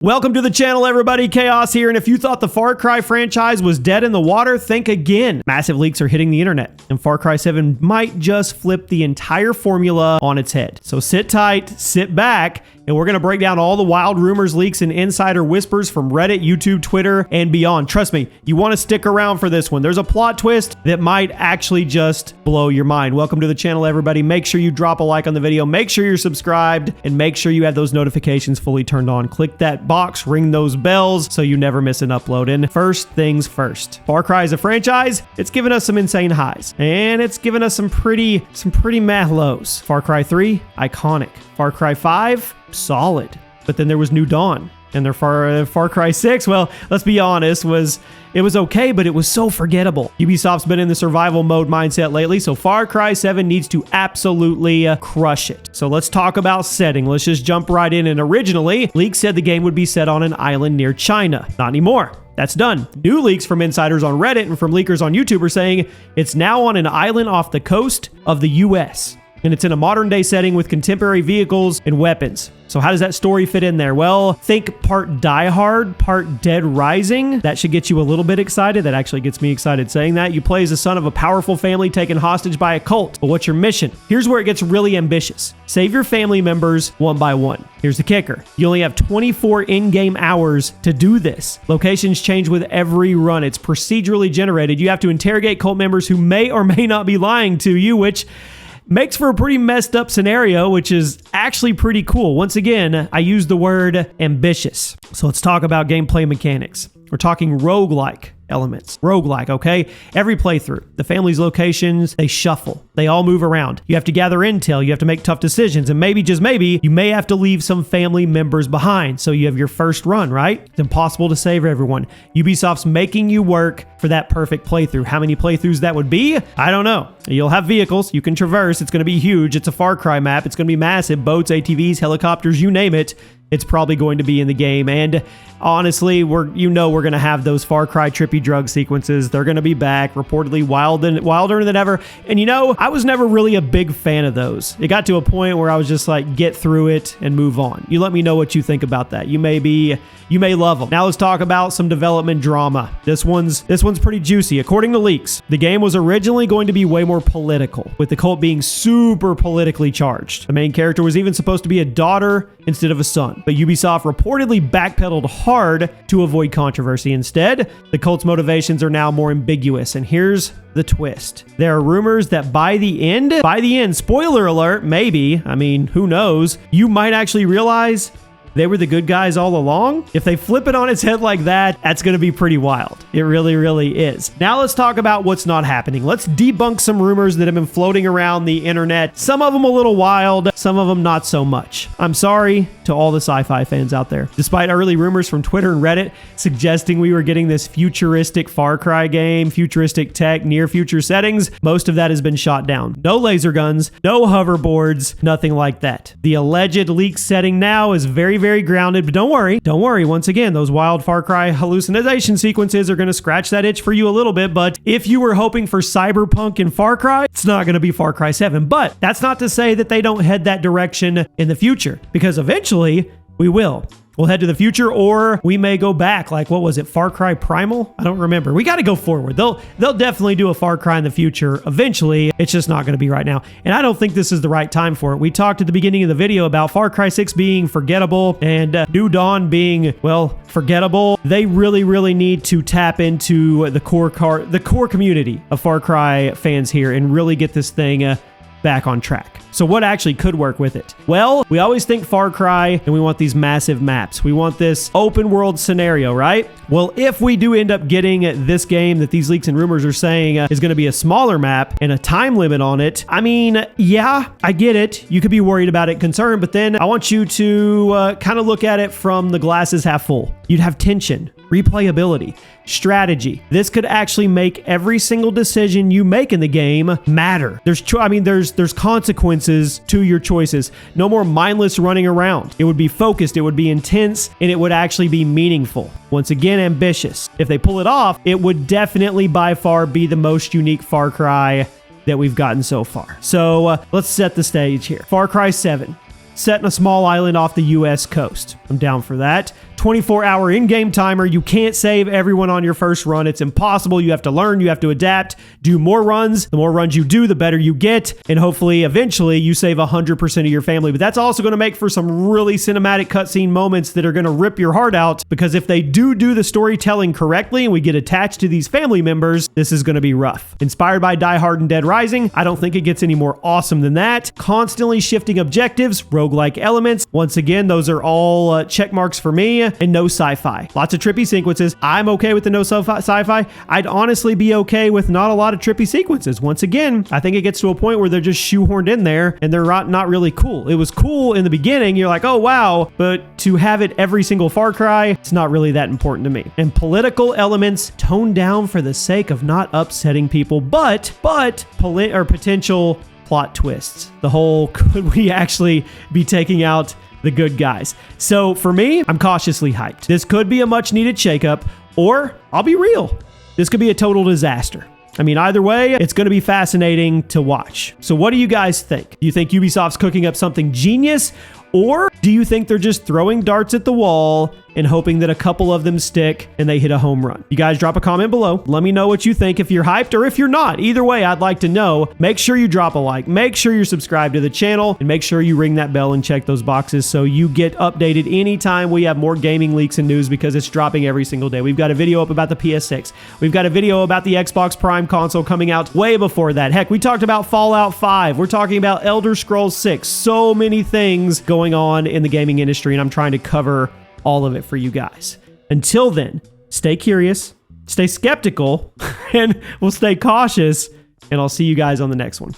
Welcome to the channel, everybody. Chaos here, and if you thought the Far Cry franchise was dead in the water, think again. Massive leaks are hitting the internet, and Far Cry 7 might just flip the entire formula on its head. So sit tight, sit back, and we're going to break down all the wild rumors, leaks, and insider whispers from Reddit, YouTube, Twitter, and beyond. Trust me, you want to stick around for this one. There's a plot twist that might actually just blow your mind. Welcome to the channel, everybody. Make sure you drop a like on the video, make sure you're subscribed, and make sure you have those notifications fully turned on. Click that box, ring those bells so you never miss an upload. And first things first, Far Cry is a franchise. It's given us some insane highs, and it's given us some pretty meh lows. Far Cry 3, iconic. Far Cry 5, solid. But then there was New Dawn, and their Far Cry 6, well, let's be honest, it was okay, but it was so forgettable. Ubisoft's been in the survival mode mindset lately, so Far Cry 7 needs to absolutely crush it. So let's talk about setting. Let's just jump right in. And originally, leaks said the game would be set on an island near China. Not anymore. That's done. New leaks from insiders on Reddit and from leakers on YouTube are saying it's now on an island off the coast of the US. And it's in a modern day setting with contemporary vehicles and weapons. So how does that story fit in there? Well, think part Die Hard, part Dead Rising. That should get you a little bit excited. That actually gets me excited saying that. You play as the son of a powerful family taken hostage by a cult. But what's your mission? Here's where it gets really ambitious. Save your family members one by one. Here's the kicker. You only have 24 in-game hours to do this. Locations change with every run. It's procedurally generated. You have to interrogate cult members who may or may not be lying to you, which makes for a pretty messed up scenario, which is actually pretty cool. Once again, I use the word ambitious. So let's talk about gameplay mechanics. We're talking roguelike elements. Roguelike, okay? Every playthrough, the family's locations, they shuffle. They all move around. You have to gather intel. You have to make tough decisions. And maybe, just maybe, you may have to leave some family members behind. So you have your first run, right? It's impossible to save everyone. Ubisoft's making you work for that perfect playthrough. How many playthroughs that would be? I don't know. You'll have vehicles you can traverse. It's going to be huge. It's a Far Cry map. It's going to be massive. Boats, ATVs, helicopters, you name it. It's probably going to be in the game. And honestly, we're going to have those Far Cry trippy drug sequences. They're going to be back, reportedly wilder than ever. And I was never really a big fan of those. It got to a point where I was just like, get through it and move on. You let me know what you think about that. You may love them. Now let's talk about some development drama. This one's pretty juicy. According to leaks, the game was originally going to be way more political, with the cult being super politically charged. The main character was even supposed to be a daughter instead of a son. But Ubisoft reportedly backpedaled hard to avoid controversy. Instead, the cult's motivations are now more ambiguous. And here's the twist. There are rumors that by the end, spoiler alert, maybe, I mean, who knows, you might actually realize they were the good guys all along. If they flip it on its head like that, that's going to be pretty wild. It really, really is. Now let's talk about what's not happening. Let's debunk some rumors that have been floating around the internet. Some of them a little wild, some of them not so much. I'm sorry to all the sci-fi fans out there. Despite early rumors from Twitter and Reddit suggesting we were getting this futuristic Far Cry game, futuristic tech, near future settings, most of that has been shot down. No laser guns, no hoverboards, nothing like that. The alleged leak setting now is very grounded, but don't worry. Once again, those wild Far Cry hallucination sequences are going to scratch that itch for you a little bit, but if you were hoping for cyberpunk in Far Cry, it's not going to be Far Cry 7. But that's not to say that they don't head that direction in the future, because eventually we will. We'll head to the future, or we may go back. Like, what was it? Far Cry Primal? I don't remember. We got to go forward. They'll definitely do a Far Cry in the future. Eventually, it's just not going to be right now. And I don't think this is the right time for it. We talked at the beginning of the video about Far Cry 6 being forgettable and New Dawn being, well, forgettable. They really need to tap into the core community of Far Cry fans here and really get this thing back on track. So what actually could work with it? Well, we always think Far Cry and we want these massive maps. We want this open world scenario, right? Well, if we do end up getting this game that these leaks and rumors are saying is going to be a smaller map and a time limit on it, I mean, yeah, I get it. You could be worried about it, concerned, but then I want you to kind of look at it from the glass is half full. You'd have tension, replayability, strategy. This could actually make every single decision you make in the game matter. There's consequences to your choices. No more mindless running around. It would be focused, it would be intense, and it would actually be meaningful. Once again, ambitious. If they pull it off, it would definitely by far be the most unique Far Cry that we've gotten so far. So let's set the stage here. Far Cry 7. set in a small island off the US coast. I'm down for that. 24-hour in-game timer. You can't save everyone on your first run. It's impossible. You have to learn. You have to adapt. Do more runs. The more runs you do, the better you get. And hopefully, eventually, you save 100% of your family. But that's also going to make for some really cinematic cutscene moments that are going to rip your heart out, because if they do the storytelling correctly and we get attached to these family members, this is going to be rough. Inspired by Die Hard and Dead Rising, I don't think it gets any more awesome than that. Constantly shifting objectives, roguelike elements. Once again, those are all check marks for me, and no sci-fi. Lots of trippy sequences. I'm okay with the no sci-fi. I'd honestly be okay with not a lot of trippy sequences. Once again, I think it gets to a point where they're just shoehorned in there and they're not really cool. It was cool in the beginning. You're like, oh wow, but to have it every single Far Cry, it's not really that important to me. And political elements toned down for the sake of not upsetting people, but potential plot twists. The whole, could we actually be taking out the good guys? So for me, I'm cautiously hyped. This could be a much needed shakeup, or I'll be real, this could be a total disaster. I mean, either way, it's going to be fascinating to watch. So what do you guys think? Do you think Ubisoft's cooking up something genius? Or do you think they're just throwing darts at the wall and hoping that a couple of them stick and they hit a home run? You guys drop a comment below. Let me know what you think, if you're hyped or if you're not. Either way, I'd like to know. Make sure you drop a like. Make sure you're subscribed to the channel, and make sure you ring that bell and check those boxes so you get updated anytime we have more gaming leaks and news, because it's dropping every single day. We've got a video up about the PS6. We've got a video about the Xbox Prime console coming out way before that. Heck, we talked about Fallout 5. We're talking about Elder Scrolls 6. So many things going on in the gaming industry, and I'm trying to cover all of it for you guys. Until then, stay curious, stay skeptical, and we'll stay cautious, and I'll see you guys on the next one.